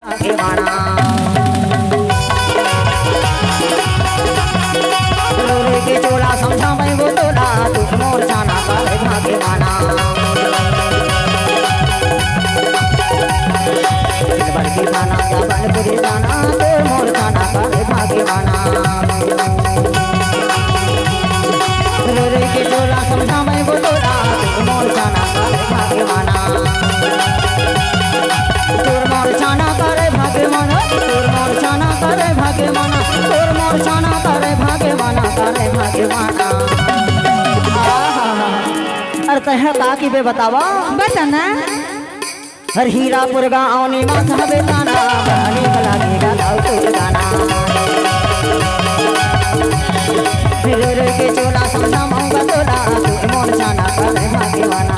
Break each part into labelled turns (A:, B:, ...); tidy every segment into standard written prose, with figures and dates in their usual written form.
A: भाग्यवाना रोरे के चोला समझा मैं वो तोला तू मोर जाना करे भाग्यवाना दिलबर की खाना या बनपुरी जाना तो मोर जाना करे भाग्यवाना रोरे के चोला समझा मैं वो तोला तू मोर जाना करे भाग्यवाना तोर मोर जाना करे भाग्यवाना तोर मोर जाना करे भाग्यवाना तोर मोर जाना करे भाग्यवाना अरे तह का की बे बतावा
B: बताना
A: हर हीरापुर गाँव ने माथा बेताना बनी लगेगा दाऊ तो गाना फिर के चोला समझा मांगा तोला तू मोर जाना करे भाग्यवाना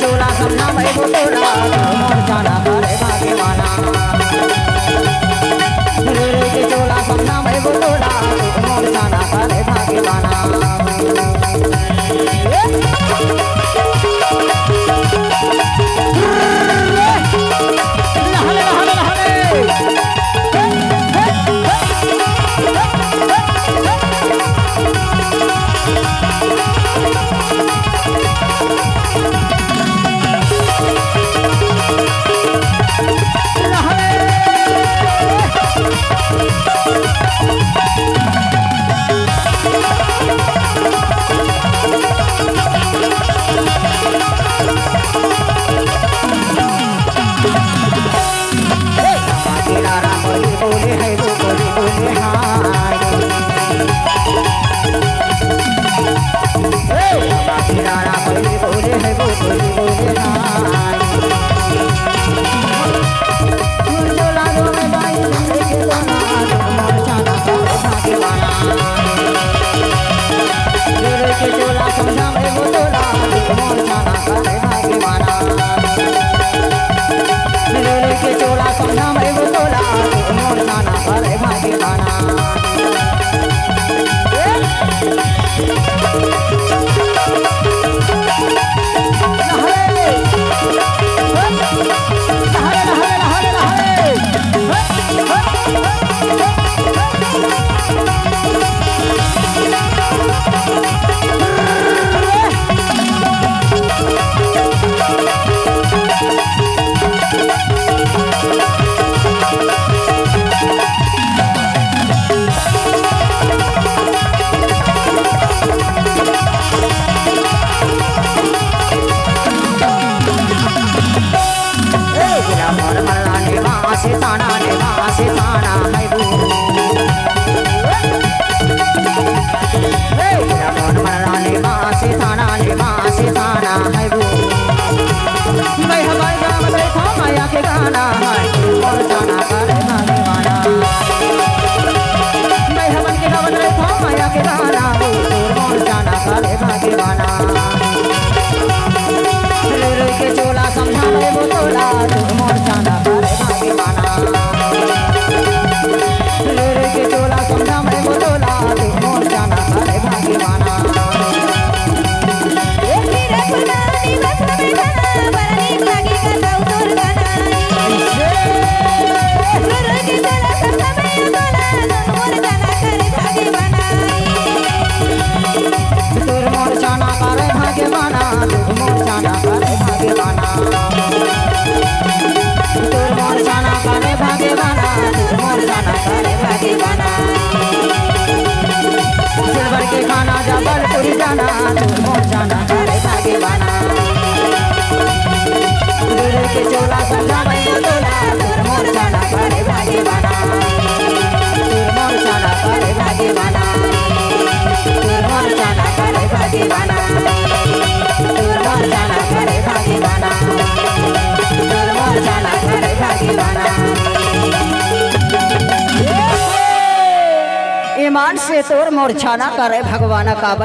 A: चोला समझा मैं वो तोला मोर जाना करे भाग्यवाना के चोला समझा मैं वो तोला मोर जाना करे भाग्यवाना चोला समझा वो तोला मोर जाना करे भाग्यवाना के चोला समझा वो तोला मोर जाना करे भाग्यवाना
B: बरनी लगे का दाऊ तोर गाना
A: अभिमान से तोर मूर्छा ना करे भगवान काबर